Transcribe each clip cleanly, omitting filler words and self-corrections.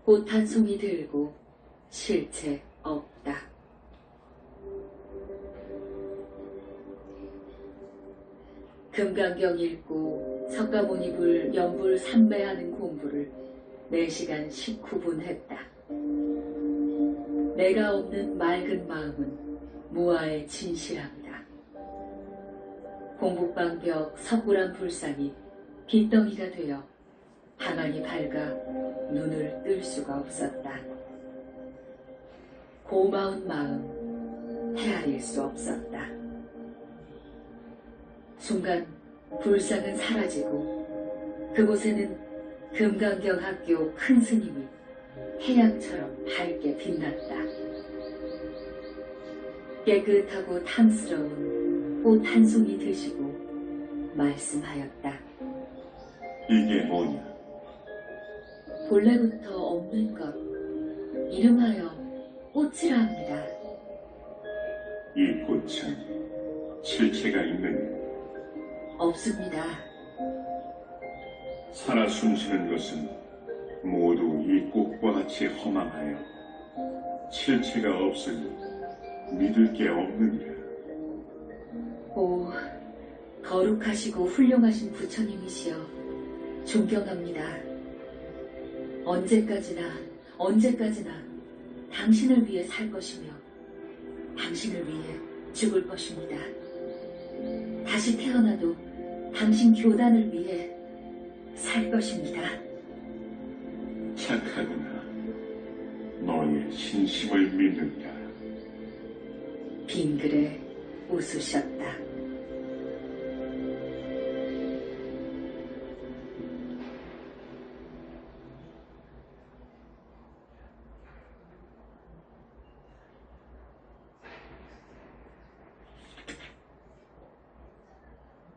꽃 한 송이 들고 실체 없다. 금강경 읽고 석가모니 연불 삼배하는 공부를 4시간 19분 했다. 내가 없는 맑은 마음은 무아의 진실함이다. 공북방벽 석굴암 불상이 빗덩이가 되어 방안이 밝아 눈을 뜰 수가 없었다. 고마운 마음 헤아릴 수 없었다. 순간 불상은 사라지고 그곳에는 금강경 학교 큰 스님이 태양처럼 밝게 빛났다. 깨끗하고 탐스러운 꽃 한 송이 드시고 말씀하였다. 이게 뭐냐? 본래부터 없는 것, 이름하여 꽃이라 합니다. 이 꽃은 실체가 있느냐? 없습니다. 살아 숨쉬는 것은 모두 이 꽃과 같이 허망하여 실체가 없으니 믿을 게 없느니라. 오, 거룩하시고 훌륭하신 부처님이시여 존경합니다. 언제까지나 당신을 위해 살 것이며 당신을 위해 죽을 것입니다. 다시 태어나도 당신 교단을 위해 살 것입니다. 착하구나. 너의 신심을 믿는다. 빙그레 웃으셨다.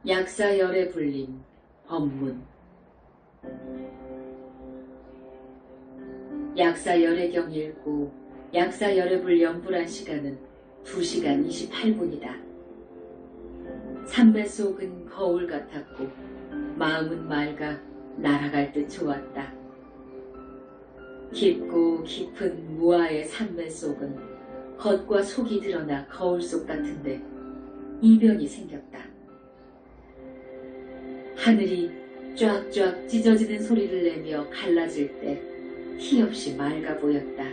약사열에 불린 법문. 약사열애경 읽고 약사열애불 연불한 시간은 2시간 28분이다. 삼배 속은 거울 같았고 마음은 맑아 날아갈 듯 좋았다. 깊고 깊은 무아의 삼배 속은 겉과 속이 드러나 거울 속 같은데 이변이 생겼다. 하늘이 쫙쫙 찢어지는 소리를 내며 갈라질 때 티없이 맑아 보였다.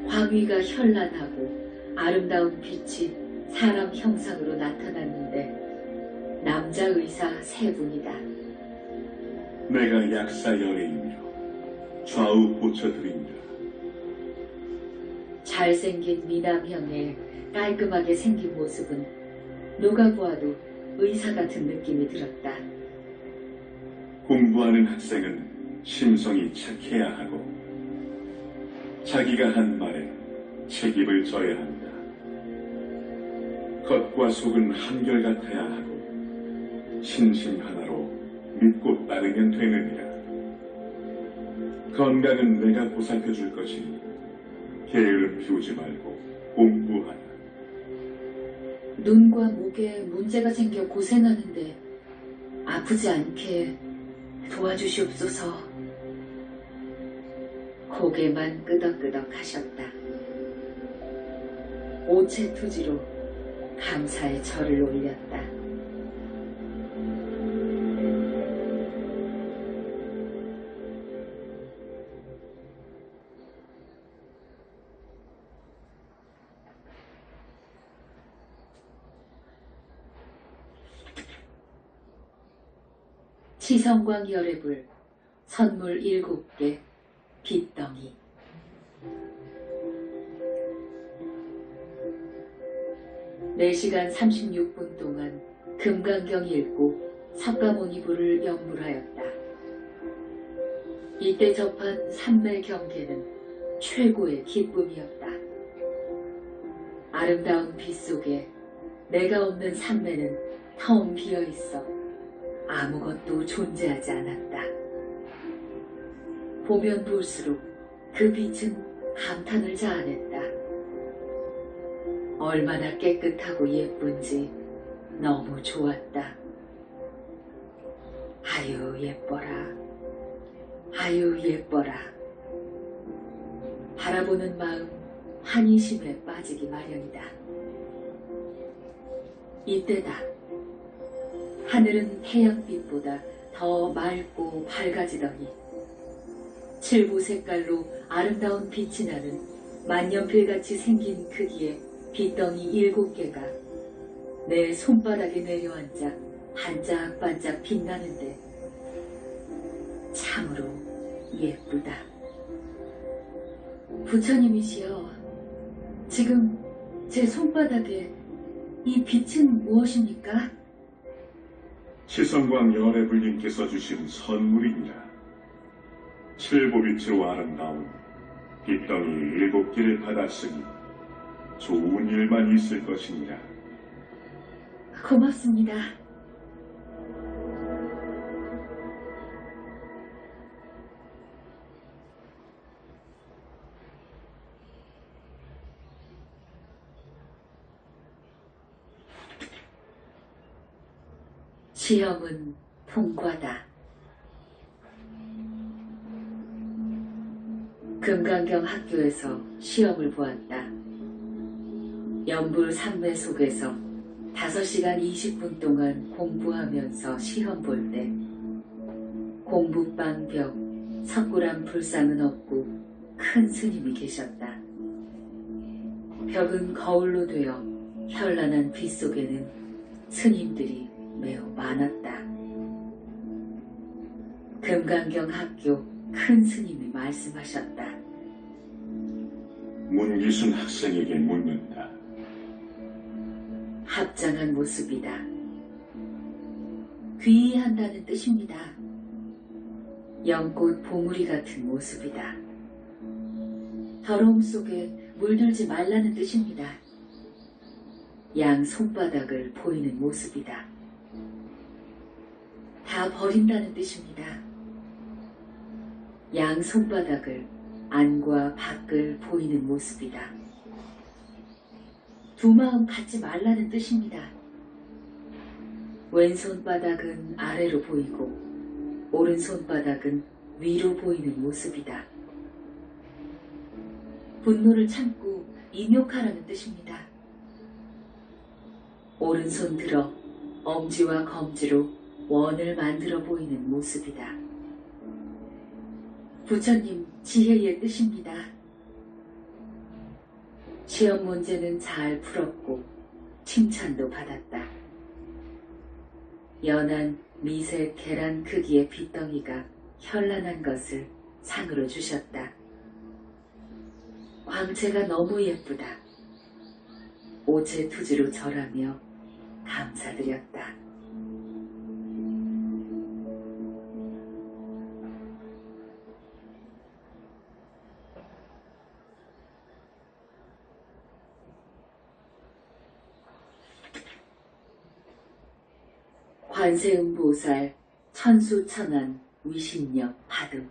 광위가 현란하고 아름다운 빛이 사람 형상으로 나타났는데 남자 의사 3분이다. 내가 약사열애이며 좌우 고쳐드린다. 잘생긴 미남형의 깔끔하게 생긴 모습은 누가 보아도 의사 같은 느낌이 들었다. 공부하는 학생은 심성이 착해야 하고 자기가 한 말에 책임을 져야 한다. 겉과 속은 한결같아야 하고 신심 하나로 믿고 따르면 되느니라. 건강은 내가 보살펴 줄 것이니 게으름 피우지 말고 공부하라. 눈과 목에 문제가 생겨 고생하는데 아프지 않게 도와주시옵소서. 고개만 끄덕끄덕 하셨다. 오체투지로 감사의 절을 올렸다. 치성광 열애불 선물 7개 빗덩이. (4시간 36분) 동안 금강경 읽고 석가모니불을 연불하였다. 이때 접한 삼매 경계는 최고의 기쁨이었다. 아름다운 빛 속에 내가 없는 삼매는 텅 비어있어 아무것도 존재하지 않았다. 보면 볼수록 그 빛은 감탄을 자아냈다. 얼마나 깨끗하고 예쁜지 너무 좋았다. 아유 예뻐라. 아유 예뻐라. 바라보는 마음 한이심에 빠지기 마련이다. 이때다. 하늘은 태양빛보다 더 맑고 밝아지더니 칠보 색깔로 아름다운 빛이 나는 만년필같이 생긴 크기의 빛덩이 7개가 내 손바닥에 내려앉아 반짝반짝 빛나는데 참으로 예쁘다. 부처님이시여, 지금 제 손바닥에 이 빛은 무엇입니까? 치성광 열애불님께서 주신 선물이니라. 칠보빛으로 아름다운 빛덩이 7개를 받았으니 좋은 일만 있을 것이니라. 고맙습니다. 시험은 통과다. 금강경 학교에서 시험을 보았다. 연불 산매 속에서 5시간 20분 동안 공부하면서 시험 볼 때 공부방 벽 석굴암 불상은 없고 큰 스님이 계셨다. 벽은 거울로 되어 현란한 빛 속에는 스님들이 매우 많았다. 금강경 학교 큰 스님이 말씀하셨다. 문기순 학생에게 묻는다. 합장한 모습이다. 귀의한다는 뜻입니다. 연꽃 봉우리 같은 모습이다. 더러움 속에 물들지 말라는 뜻입니다. 양 손바닥을 보이는 모습이다. 다 버린다는 뜻입니다. 양 손바닥을 안과 밖을 보이는 모습이다. 두 마음 갖지 말라는 뜻입니다. 왼손바닥은 아래로 보이고 오른손바닥은 위로 보이는 모습이다. 분노를 참고 인욕하라는 뜻입니다. 오른손 들어 엄지와 검지로 원을 만들어 보이는 모습이다. 부처님 지혜의 뜻입니다. 시험 문제는 잘 풀었고 칭찬도 받았다. 연한 미세 계란 크기의 빗덩이가 현란한 것을 상으로 주셨다. 광채가 너무 예쁘다. 오체 투지로 절하며 감사드렸다. 관세음보살 천수천안 위신력 받음.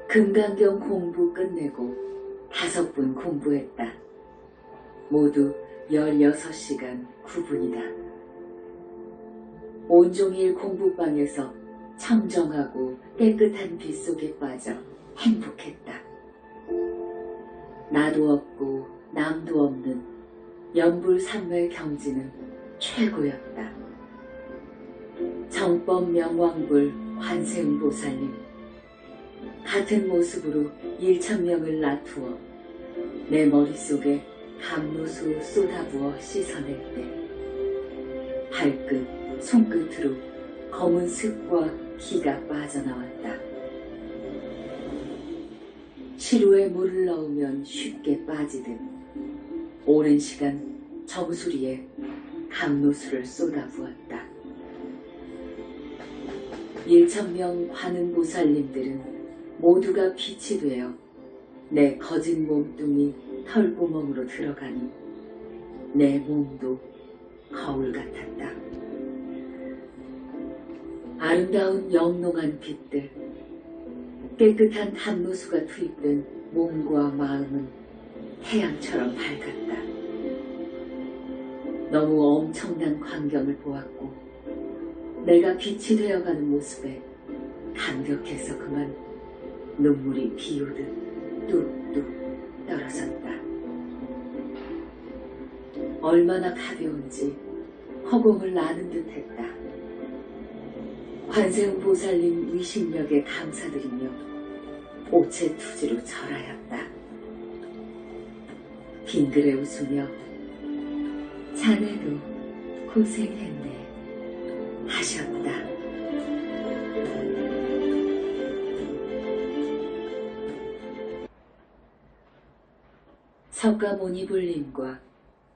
금강경 공부 끝내고 5분 공부했다. 모두 16시간 9분이다. 온종일 공부방에서 청정하고 깨끗한 빛 속에 빠져 행복했다. 나도 없고 남도 없는 연불산매 경지는 최고였다. 정법 명왕불 관세음보살님, 같은 모습으로 1000명을 놔두어 내 머릿속에 감로수 쏟아부어 씻어낼 때 발끝, 손끝으로 검은 습과 기가 빠져나왔다. 시루에 물을 넣으면 쉽게 빠지듯 오랜 시간 정수리에 감로수를 쏟아부었다. 1000명 관음보살님들은 모두가 빛이 되어 내 거진 몸뚱이 털구멍으로 들어가니 내 몸도 거울 같았다. 아름다운 영롱한 빛들, 깨끗한 감로수가 투입된 몸과 마음은 태양처럼 밝았다. 너무 엄청난 광경을 보았고 내가 빛이 되어가는 모습에 감격해서 그만 눈물이 비오듯 뚝뚝 떨어졌다. 얼마나 가벼운지 허공을 나는 듯 했다. 관세음 보살님 위신력에 감사드리며 오체투지로 절하였다. 빙그레 웃으며 자네도 고생했네 하셨다. 석가모니불님과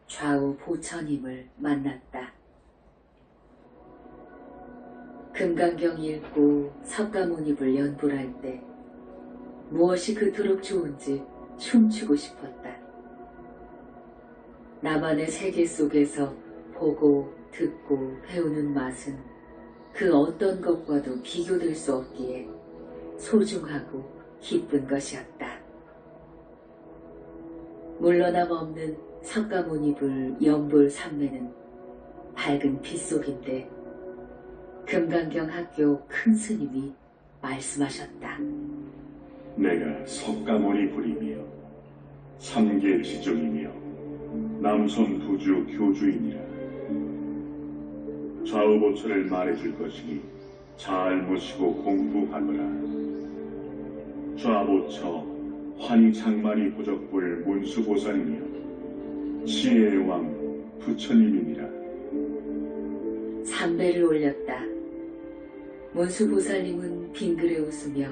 좌우 보처님을 만났다. 금강경 읽고 석가모니불 연불할 때 무엇이 그토록 좋은지 춤추고 싶었다. 나만의 세계 속에서 보고 듣고 배우는 맛은 그 어떤 것과도 비교될 수 없기에 소중하고 기쁜 것이었다. 물러남 없는 석가모니불 연불 삼매는 밝은 빛 속인데 금강경 학교 큰 스님이 말씀하셨다. 내가 석가모니불이며 삼계 지종이며 남선 부주 교주이니라. 좌우보처를 말해줄 것이니 잘 모시고 공부하거라. 좌보처 환장만이 보적불 문수보살이며 지혜의 왕 부처님이니라. 삼배를 올렸다. 문수보살님은 빙그레 웃으며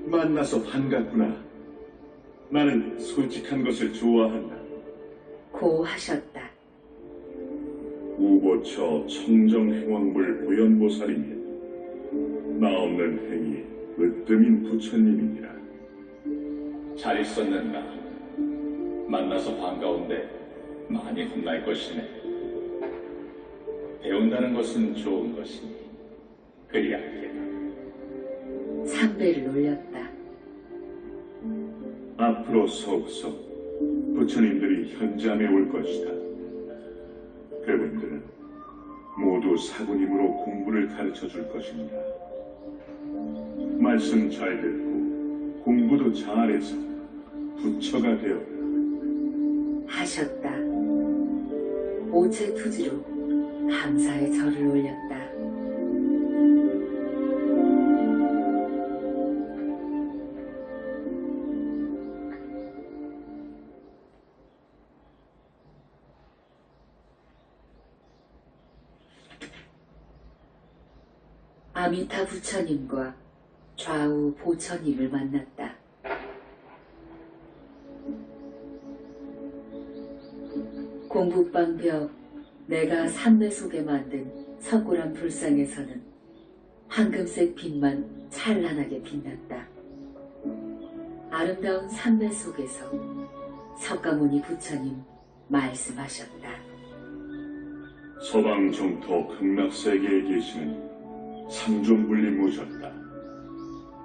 만나서 반갑구나. 나는 솔직한 것을 좋아한다. 고 하셨다. 우보처 청정행왕불 보현보살이며 나 없는 행위 으뜸인 부처님이니라. 잘 있었는가? 만나서 반가운데 많이 혼날 것이네. 배운다는 것은 좋은 것이니 그리 알게나. 삼배를 올렸다. 앞으로 서서 부처님들이 현잠에 올 것이다. 그분들은 모두 사부님으로 공부를 가르쳐 줄 것입니다. 말씀 잘 듣고 공부도 잘해서 부처가 되어 하셨다. 오체투지로 감사의 절을 올렸다. 아미타 부처님과 좌우 보처님을 만났다. 공북방 벽 내가 삼매 속에 만든 석굴암 불상에서는 황금색 빛만 찬란하게 빛났다. 아름다운 삼매 속에서 석가모니 부처님 말씀하셨다. 서방 정토 극락세계에 계시는 삼존불님 모셨다.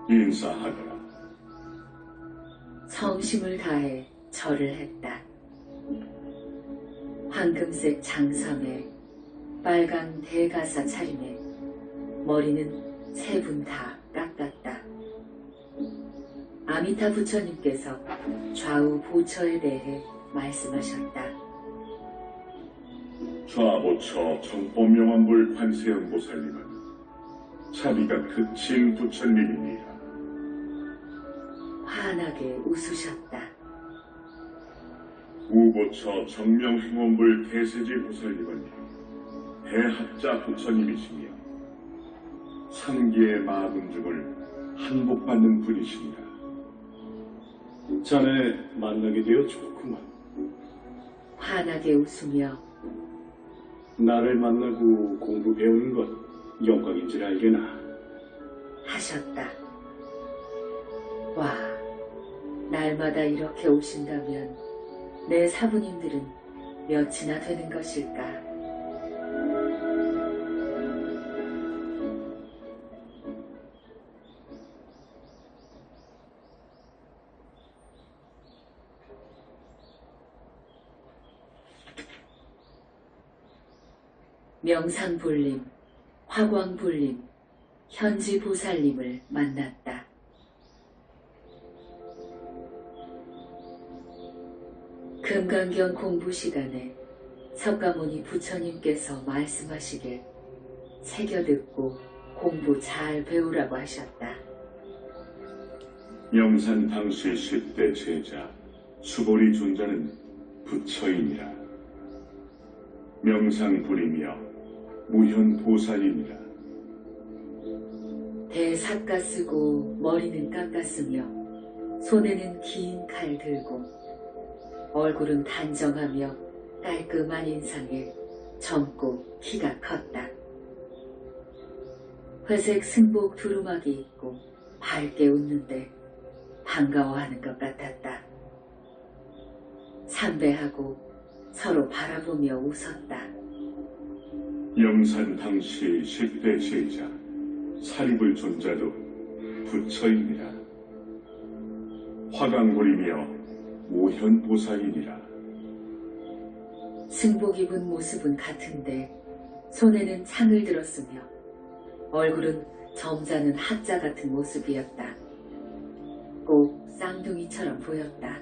인사하거라. 성심을 다해 절을 했다. 황금색 장섬에 빨간 대가사 차림에 머리는 세 분 다 깎았다. 아미타 부처님께서 좌우 보처에 대해 말씀하셨다. 좌보처 정법명왕불 관세음 보살님은 자비가 그친 부처님이니라. 환하게 웃으셨다. 우보처 정명행원불 대세지 보살님은 대학자 부처님이시며 상기의 마군중을 한복받는 분이십니다. 자네 만나게 되어 좋구만. 환하게 웃으며 나를 만나고 공부 배우는 건 영광인 줄 알게나. 하셨다. 와, 날마다 이렇게 오신다면 내 사부님들은 몇이나 되는 것일까? 명상불림 화광불림, 현지보살님을 만났다. 금강경 공부 시간에 석가모니 부처님께서 말씀하시길 새겨듣고 공부 잘 배우라고 하셨다. 영산 당시 10대 제자 수보리 존자는 부처이니라. 명상불이며 무현보살이니라. 대삿가 쓰고 머리는 깎았으며 손에는 긴 칼 들고 얼굴은 단정하며 깔끔한 인상에 젊고 키가 컸다. 회색 승복 두루마기 입고 밝게 웃는데 반가워하는 것 같았다. 삼배하고 서로 바라보며 웃었다. 영산 당시 10대 제자 사리불 존자도 부처이니라. 화강불이며 모현보살이니라. 승복 입은 모습은 같은데 손에는 창을 들었으며 얼굴은 점잖은 학자 같은 모습이었다. 꼭 쌍둥이처럼 보였다.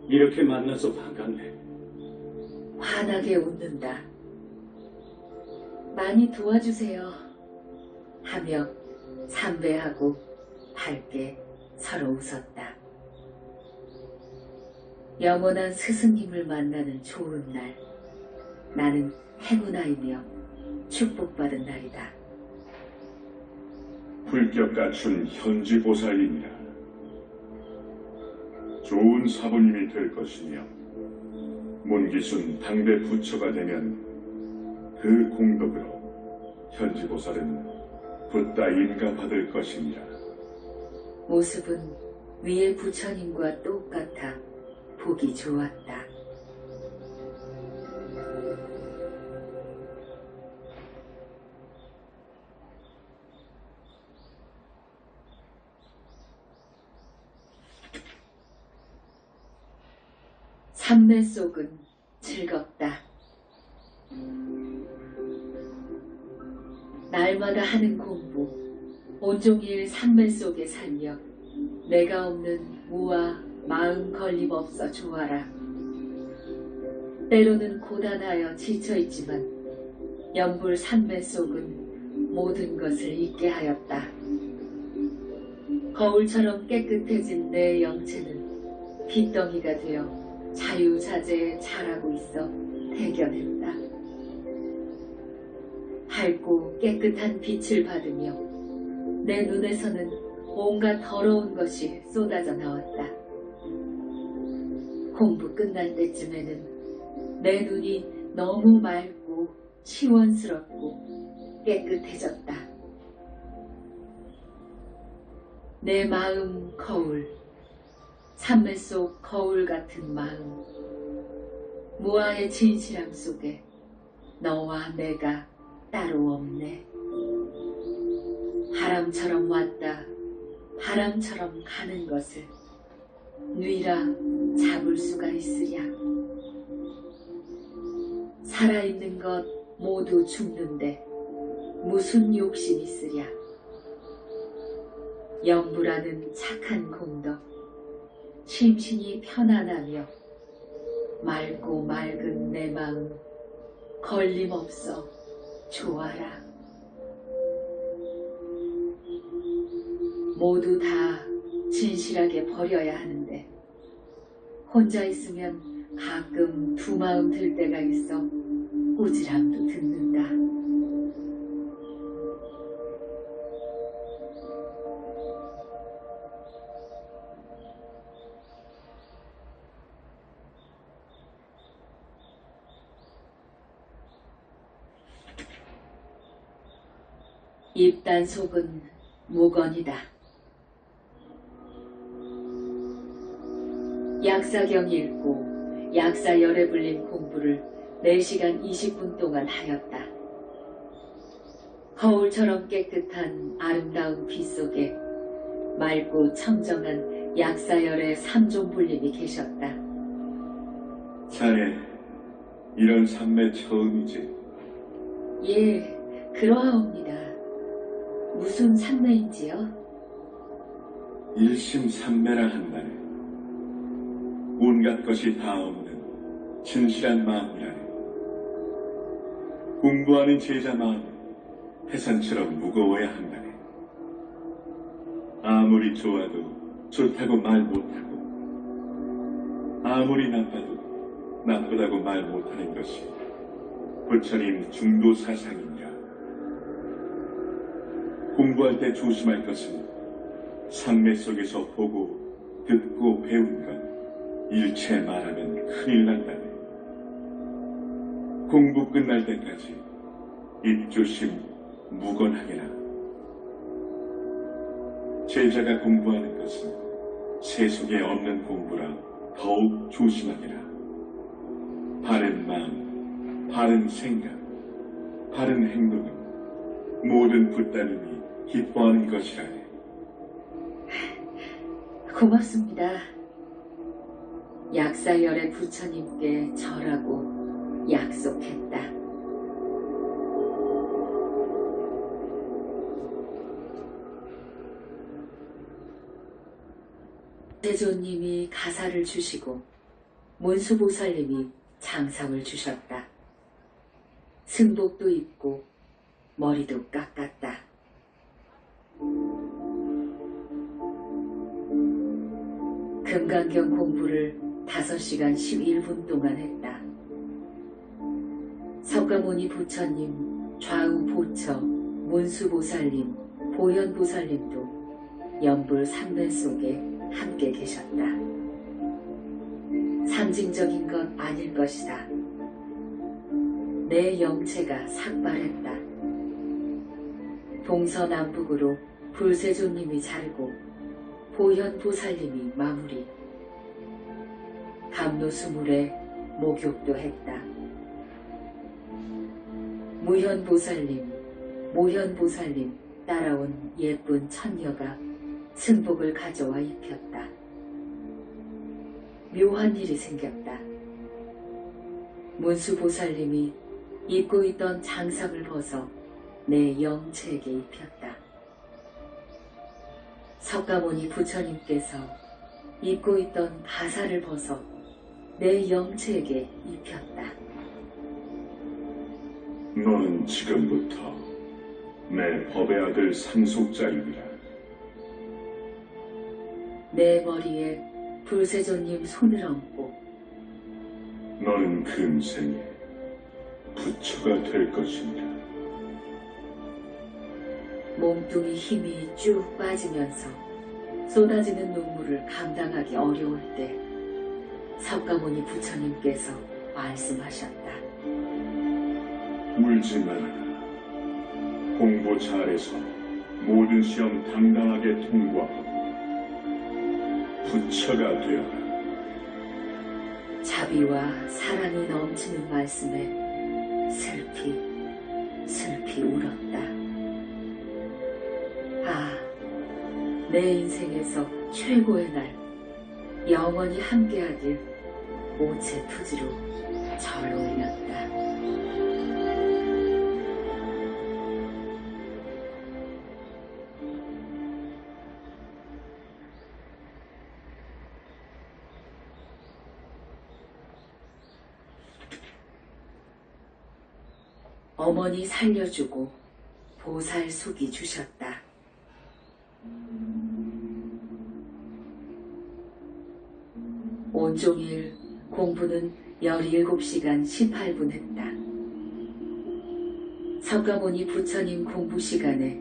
이렇게 만나서 반갑네. 환하게 웃는다. 많이 도와주세요. 하며 삼배하고 밝게 서로 웃었다. 영원한 스승님을 만나는 좋은 날. 나는 행운아이며 축복받은 날이다. 불격 갖춘 현지보살이니라. 좋은 사부님이 될 것이며 문기순 당대 부처가 되면 그 공덕으로 현지보살은 붓다 인가받을 것이니라. 모습은 위의 부처님과 똑같아 보기 좋았다. 삼매 속은 즐겁다. 날마다 하는 공부, 온종일 삼매 속에 살며 내가 없는 무와 마음 걸림없어 좋아라. 때로는 고단하여 지쳐있지만 연불 삼매 속은 모든 것을 잊게 하였다. 거울처럼 깨끗해진 내 영체는 빗덩이가 되어 자유자재에 자라고 있어 대견했다. 밝고 깨끗한 빛을 받으며 내 눈에서는 온갖 더러운 것이 쏟아져 나왔다. 공부 끝날 때쯤에는 내 눈이 너무 맑고 시원스럽고 깨끗해졌다. 내 마음 거울, 삼매 속 거울 같은 마음, 무아의 진실함 속에 너와 내가 따로 없네. 바람처럼 왔다 바람처럼 가는 것을 뉘라 잡을 수가 있으랴. 살아있는 것 모두 죽는데 무슨 욕심 있으랴. 영부라는 착한 공덕, 심신이 편안하며 맑고 맑은 내 마음 걸림없어 좋아라. 모두 다 진실하게 버려야 하는데 혼자 있으면 가끔 두 마음 들 때가 있어 꾸지람도 듣는다. 입단 속은 무건이다. 약사경 읽고 약사 열애 불림 공부를 4시간 20분 동안 하였다. 거울처럼 깨끗한 아름다운 빛 속에 맑고 청정한 약사 열애 3종 불림이 계셨다. 자네, 이런 삼매 처음이지? 예, 그러하옵니다. 무슨 산매인지요? 일심삼매라 한다네. 온갖 것이 다 없는 진실한 마음이라네. 공부하는 제자 마음은 태산처럼 무거워야 한다네. 아무리 좋아도 좋다고 말 못하고, 아무리 나빠도 나쁘다고 말 못하는 것이 부처님 중도 사상인가. 공부할 때 조심할 것은 삼매 속에서 보고 듣고 배운 것 일체 말하면 큰일 난다네. 공부 끝날 때까지 입조심 무건하게라. 제자가 공부하는 것은 세속에 없는 공부라 더욱 조심하게라. 바른 마음, 바른 생각, 바른 행동은 모든 부따님이 기뻐하는 것이라네. 고맙습니다. 약사열의 부처님께 절하고 약속했다. 대조님이 가사를 주시고 문수보살님이 장상을 주셨다. 승복도 입고 머리도 깎았다. 금강경 공부를 5시간 11분 동안 했다. 석가모니 부처님, 좌우 보처, 문수보살님, 보현보살님도 연불 삼매 속에 함께 계셨다. 상징적인 건 아닐 것이다. 내 영체가 삭발했다. 동서남북으로 불세조님이 자르고 보현보살님이 마무리. 감로수물에 목욕도 했다. 무현보살님, 모현보살님 따라온 예쁜 천녀가 승복을 가져와 입혔다. 묘한 일이 생겼다. 문수보살님이 입고 있던 장상을 벗어 내 영체에게 입혔다. 석가모니 부처님께서 입고 있던 가사를 벗어 내 영체에게 입혔다. 너는 지금부터 내 법의 아들 상속자이니라. 내 머리에 불세조님 손을 얹고 너는 금생에 부처가 될 것이니라. 몸뚱이 힘이 쭉 빠지면서 쏟아지는 눈물을 감당하기 어려울 때 석가모니 부처님께서 말씀하셨다. 울지 말아라. 공부 잘해서 모든 시험 당당하게 통과하고 부처가 되어라. 자비와 사랑이 넘치는 말씀에 슬피 울었다. 아, 내 인생에서 최고의 날, 영원히 함께하길 오체투지로 절 올렸다. 어머니 살려주고 보살 속이 주셨다. 온종일 공부는 17시간 18분 했다. 석가모니 부처님 공부 시간에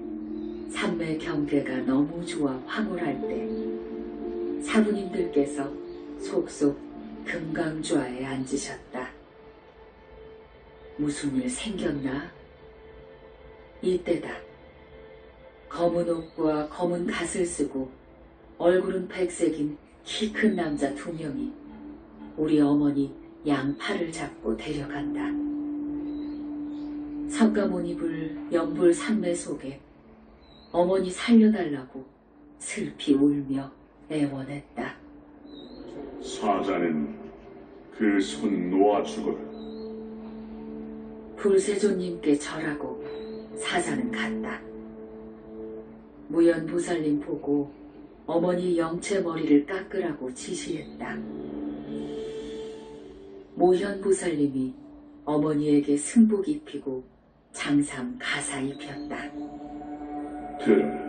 삼매 경계가 너무 좋아 황홀할 때 사부님들께서 속속 금강좌에 앉으셨다. 무슨 일 생겼나? 이때다. 검은 옷과 검은 갓을 쓰고 얼굴은 백색인 키 큰 남자 2명이 우리 어머니 양팔을 잡고 데려간다. 석가모니불 연불 삼매 속에 어머니 살려달라고 슬피 울며 애원했다. 사자는 그 손 놓아 죽어라. 불세조님께 절하고 사자는 갔다. 무연보살님 보고 어머니 영체 머리를 깎으라고 지시했다. 모현보살님이 어머니에게 승복 입히고 장삼 가사 입혔다. 들어라.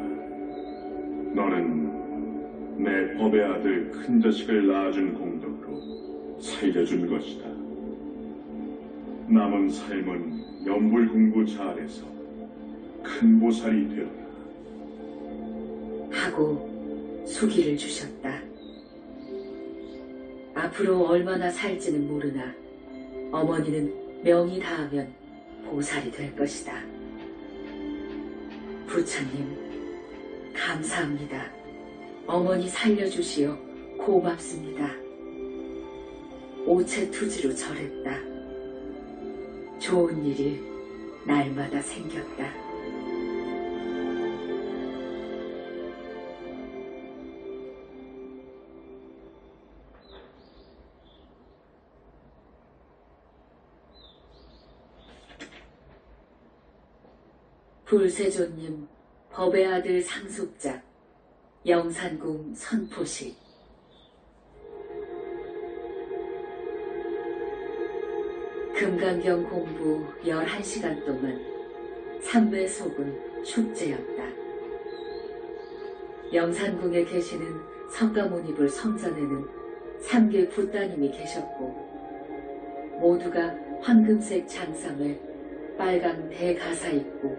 너는 내 법의 아들 큰 자식을 낳아준 공덕으로 살려준 것이다. 남은 삶은 연불 공부 잘해서 큰 보살이 되어라. 하고 수기를 주셨다. 앞으로 얼마나 살지는 모르나 어머니는 명이 닿으면 보살이 될 것이다. 부처님, 감사합니다. 어머니 살려주시어 고맙습니다. 오체투지로 절했다. 좋은 일이 날마다 생겼다. 불세조님 법의 아들 상속자 영산궁 선포식. 금강경 공부 11시간 동안 삼배속은 축제였다. 영산궁에 계시는 석가모니불 성전에는 3개 붓따님이 계셨고 모두가 황금색 장삼에 빨강 대가사 입고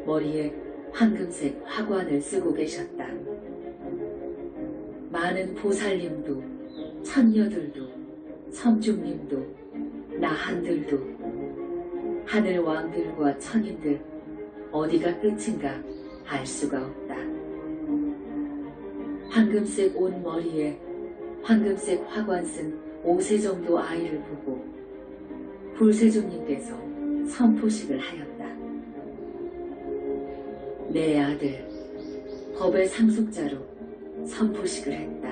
머리에 황금색 화관을 쓰고 계셨다. 많은 보살님도, 천녀들도, 성중님도, 나한들도, 하늘 왕들과 천인들 어디가 끝인가 알 수가 없다. 황금색 옷 머리에 황금색 화관 쓴 5세 정도 아이를 보고 불세조님께서 선포식을 하였다. 내 아들, 법의 상속자로 선포식을 했다.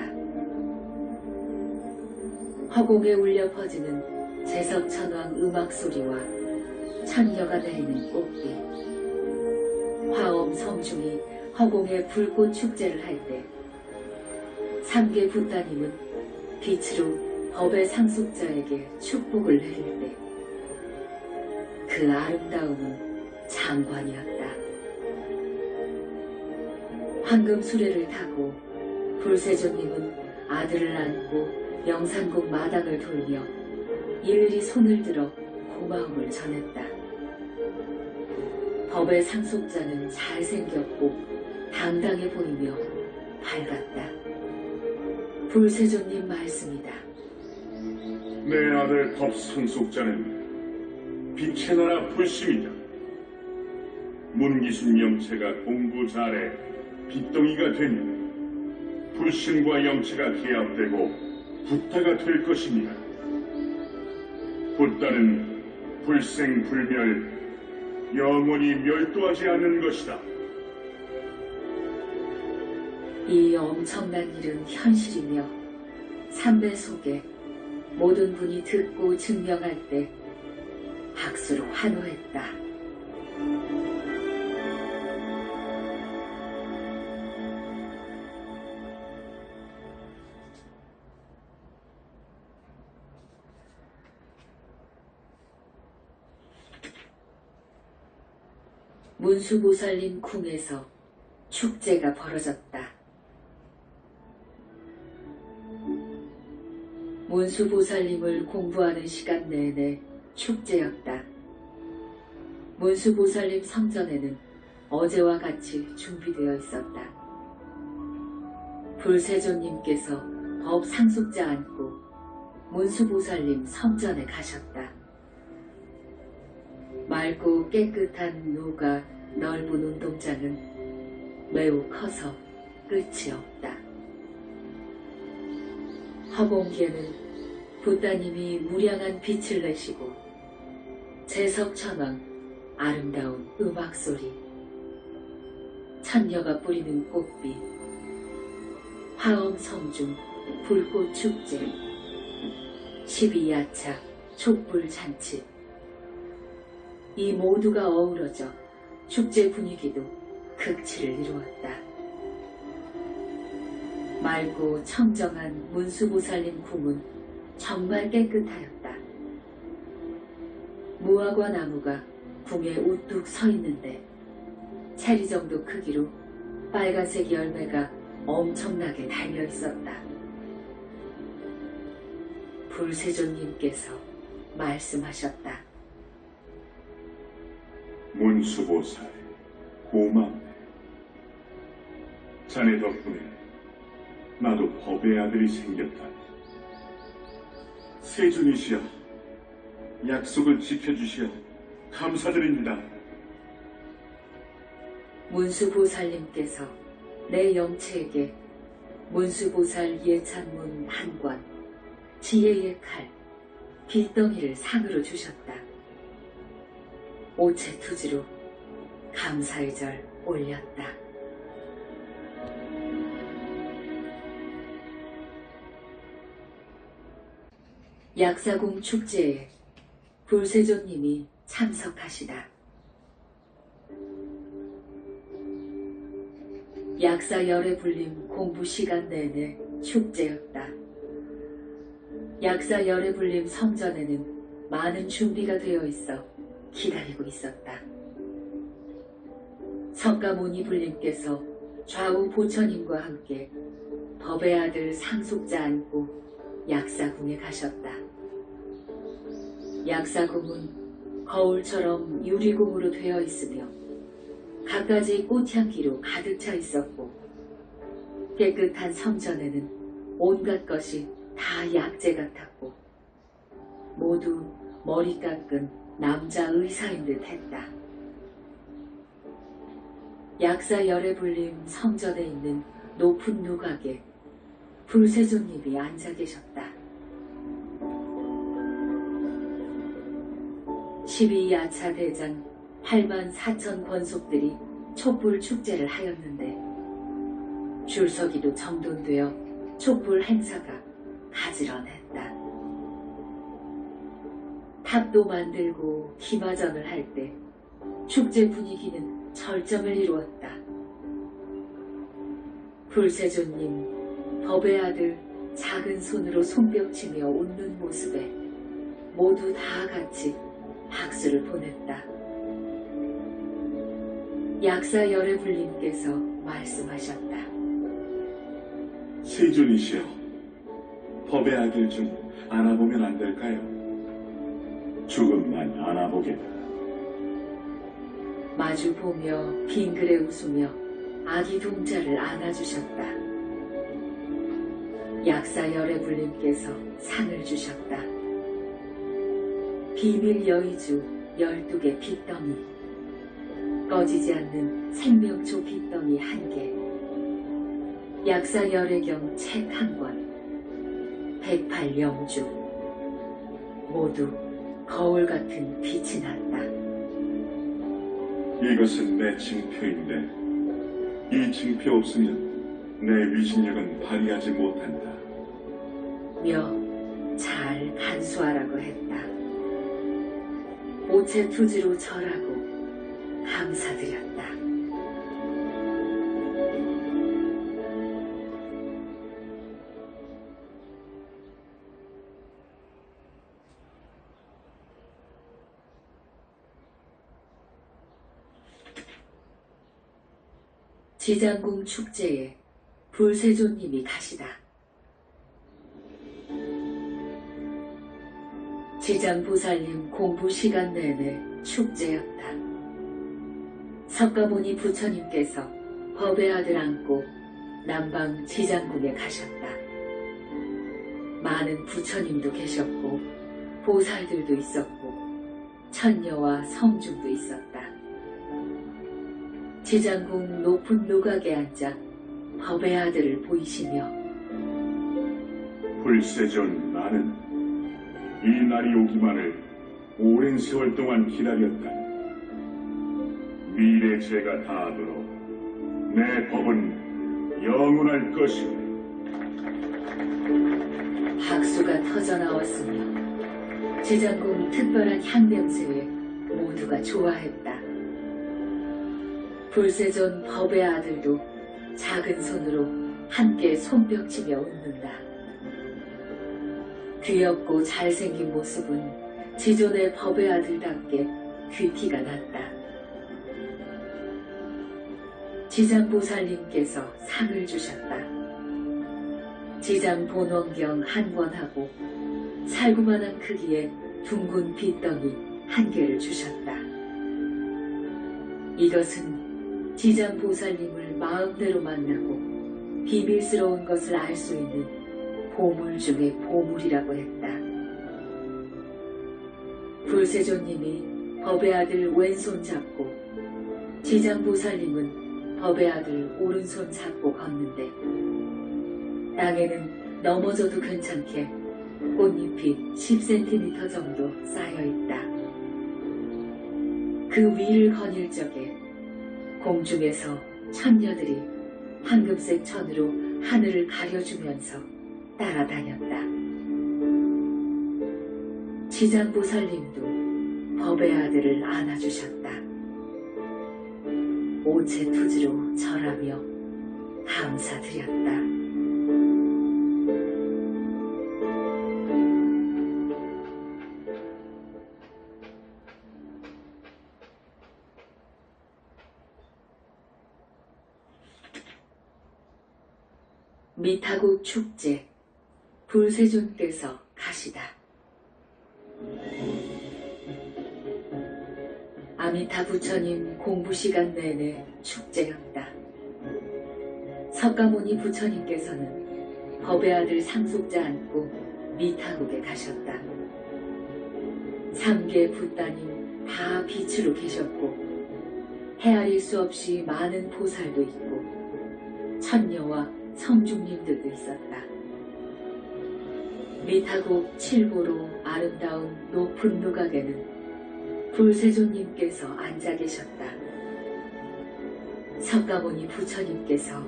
허공에 울려 퍼지는 제석천왕 음악소리와 천녀가 내리는 꽃비, 화엄 성중이 허공에 불꽃 축제를 할 때 3개 붓따님은 빛으로 법의 상속자에게 축복을 내릴 때 그 아름다움은 장관이었다. 황금 수레를 타고 불세조님은 아들을 안고 영산궁 마당을 돌며 일일이 손을 들어 고마움을 전했다. 법의 상속자는 잘생겼고 당당해 보이며 밝았다. 불세조님 말씀이다. 내 아들 법 상속자는 빛의 나라 불심이다. 문기순 영체가 공부 잘해 빛동이가 되면 불심과 영체가 계합되고 붓다가 될 것입니다. 붓다는 불생불멸, 영원히 멸도하지 않는 것이다. 이 엄청난 일은 현실이며 삼배 속에 모든 분이 듣고 증명할 때 박수로 환호했다. 문수보살님 궁에서 축제가 벌어졌다. 문수보살님을 공부하는 시간 내내 축제였다. 문수보살님 성전에는 어제와 같이 준비되어 있었다. 불세조님께서 법 상속자 안고 문수보살님 성전에 가셨다. 맑고 깨끗한 노가 넓은 운동장은 매우 커서 끝이 없다. 허공계는 붓따님이 무량한 빛을 내시고 제석천왕 아름다운 음악소리, 천녀가 뿌리는 꽃비, 화엄성중 불꽃축제, 12야차 촛불잔치, 이 모두가 어우러져 축제 분위기도 극치를 이루었다. 맑고 청정한 문수보살님 궁은 정말 깨끗하였다. 무화과 나무가 궁에 우뚝 서 있는데 체리 정도 크기로 빨간색 열매가 엄청나게 달려 있었다. 불세존님께서 말씀하셨다. 문수보살, 고맙네. 자네 덕분에 나도 법의 아들이 생겼다. 세존이시여, 약속을 지켜주시어 감사드립니다. 문수보살님께서 내 영체에게 문수보살 예찬문 한 권, 지혜의 칼, 빗덩이를 상으로 주셨다. 오체투지로 감사의 절 올렸다. 약사공 축제에 불세존님이 참석하시다. 약사열애 불림 공부 시간 내내 축제였다. 약사열애 불림 성전에는 많은 준비가 되어 있어 기다리고 있었다. 석가모니 불림께서 좌우 보처님과 함께 법의 아들 상속자 안고 약사궁에 가셨다. 약사궁은 거울처럼 유리궁으로 되어 있으며 갖가지 꽃향기로 가득 차 있었고 깨끗한 성전에는 온갖 것이 다 약재 같았고 모두 머리 깎은 남자 의사인 듯 했다. 약사열애 불림 성전에 있는 높은 누각에 불세존님이 앉아 계셨다. 12야차 대장 8만 4천 권속들이 촛불 축제를 하였는데 줄서기도 정돈되어 촛불 행사가 가지런했다. 탑도 만들고 기마전을 할 때 축제 분위기는 절정을 이루었다. 불세존님 법의 아들 작은 손으로 손뼉치며 웃는 모습에 모두 다 같이 박수를 보냈다. 약사열애 불림께서 말씀하셨다. 세존이시여, 법의 아들 좀 안아보면 안 될까요? 조금만 안아보게다. 마주보며 빙그레 웃으며 아기 동자를 안아주셨다. 약사열애 불림께서 상을 주셨다. 비밀 여의주 12개 빗덩이, 꺼지지 않는 생명초 빗덩이 1개, 약사열애경 책 1권, 108영주, 모두 거울 같은 빛이 났다. 이것은 내 징표인데 이 징표 없으면 내 위신력은 발휘하지 못한다. 며 잘 간수하라고 했다. 오체투지로 절하고 감사드렸다. 지장궁 축제에 불세존님이 가시다. 지장보살님 공부 시간 내내 축제였다. 석가모니 부처님께서 법의 아들 안고 남방 지장궁에 가셨다. 많은 부처님도 계셨고 보살들도 있었고 천녀와 성중도 있었다. 지장궁 높은 누각에 앉아 법의 아들을 보이시며 불세존, 나는 이 날이 오기만을 오랜 세월 동안 기다렸다. 미래 제가 다하도록 내 법은 영원할 것이오. 박수가 터져나왔으며 지장궁 특별한 향냄새에 모두가 좋아했다. 불세존 법의 아들도 작은 손으로 함께 손뼉치며 웃는다. 귀엽고 잘생긴 모습은 지존의 법의 아들답게 귀티가 났다. 지장보살님께서 상을 주셨다. 지장 본원경 한 권하고 살구만한 크기의 둥근 빗덩이 한 개를 주셨다. 이것은 지장보살님을 마음대로 만나고 비밀스러운 것을 알 수 있는 보물 중의 보물이라고 했다. 불세존님이 법의 아들 왼손 잡고 지장보살님은 법의 아들 오른손 잡고 걷는데 땅에는 넘어져도 괜찮게 꽃잎이 10cm 정도 쌓여있다. 그 위를 거닐 적에 공중에서 천녀들이 황금색 천으로 하늘을 가려주면서 따라다녔다. 지장보살님도 법의 아들을 안아주셨다. 오체투지로 절하며 감사드렸다. 미타국 축제, 불세존께서 가시다. 아미타 부처님 공부 시간 내내 축제였다. 석가모니 부처님께서는 법의 아들 상속자 안고 미타국에 가셨다. 3개 붓다님 다 빛으로 계셨고 헤아릴 수 없이 많은 보살도 있고 천녀와 성중님들도 있었다. 미타국 7보로 아름다운 높은 누각에는 불세존님께서 앉아 계셨다. 석가모니 부처님께서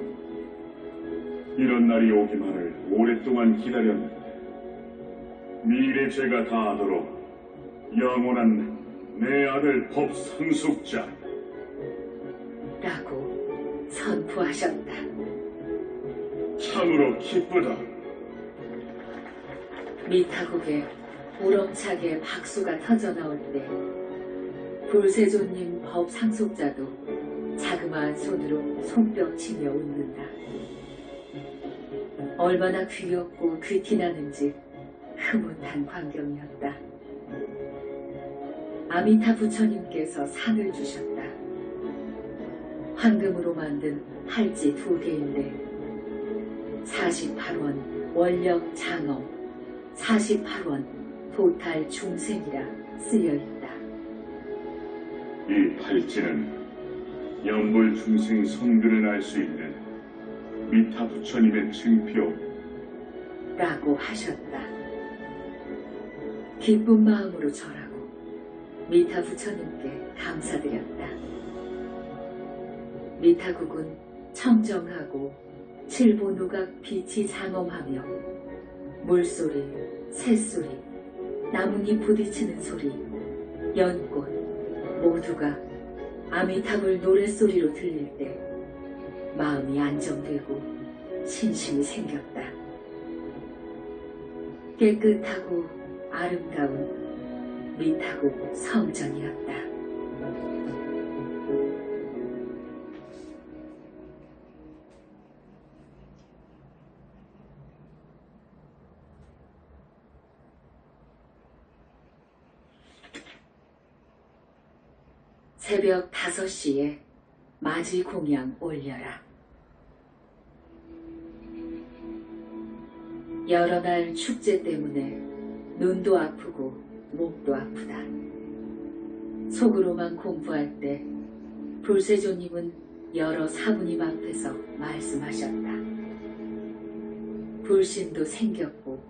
이런 날이 오기만을 오랫동안 기다렸는데 미래 제가 다하도록 영원한 내 아들 법상속자 라고 선포하셨다. 참으로 기쁘다. 미타국에 우렁차게 박수가 터져나올 때 불세존님 법 상속자도 자그마한 손으로 손뼉치며 웃는다. 얼마나 귀엽고 귀티나는지 흐뭇한 광경이었다. 아미타 부처님께서 상을 주셨다. 황금으로 만든 할지 2개인데 48원 원력 장엄, 48원 도탈 중생이라 쓰여있다. 이 팔찌는 영불 중생 성근을 알 수 있는 미타 부처님의 증표 라고 하셨다. 기쁜 마음으로 절하고 미타 부처님께 감사드렸다. 미타국은 청정하고 칠보누각 빛이 장엄하며 물소리, 새소리, 나뭇잎 부딪히는 소리, 연꽃 모두가 아미타불 노랫소리로 들릴 때 마음이 안정되고 신심이 생겼다. 깨끗하고 아름다운 미타국 성전이었다. 새벽 5시에 맞이 공양 올려라. 여러 날 축제 때문에 눈도 아프고 목도 아프다. 속으로만 공부할 때 불세조님은 여러 사부님 앞에서 말씀하셨다. 불신도 생겼고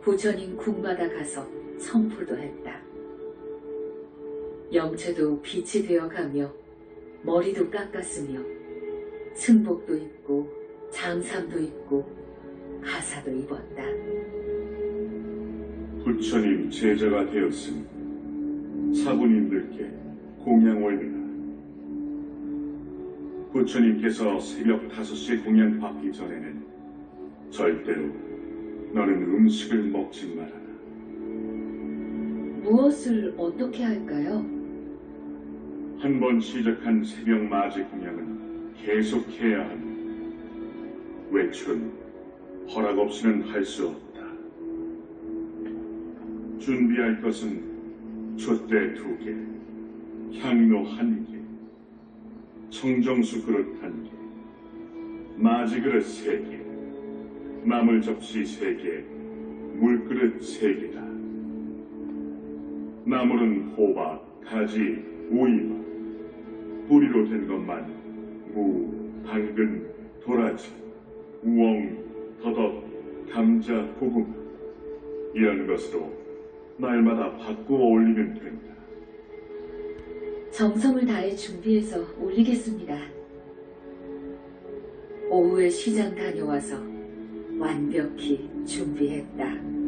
부처님 궁마다 가서 성포도 했다. 영체도 빛이 되어가며 머리도 깎았으며 승복도 입고 장삼도 입고 가사도 입었다. 부처님 제자가 되었으니 사부님들께 공양 올리라. 부처님께서 새벽 5시에 공양 받기 전에는 절대로 너는 음식을 먹지 말아라. 무엇을 어떻게 할까요? 한 번 시작한 새벽 맞이 공양은 계속해야 한다. 외출은 허락 없이는 할 수 없다. 준비할 것은 촛대 2개, 향로 1개, 청정수 그릇 1개, 맞이 그릇 3개, 나물 접시 3개, 물그릇 3개다. 나물은 호박, 가지, 오이와 뿌리로 된 것만 무, 당근, 도라지, 우엉, 더덕, 감자, 고구마 이런 것으로 날마다 바꾸어 올리면 된다. 정성을 다해 준비해서 올리겠습니다. 오후에 시장 다녀와서 완벽히 준비했다.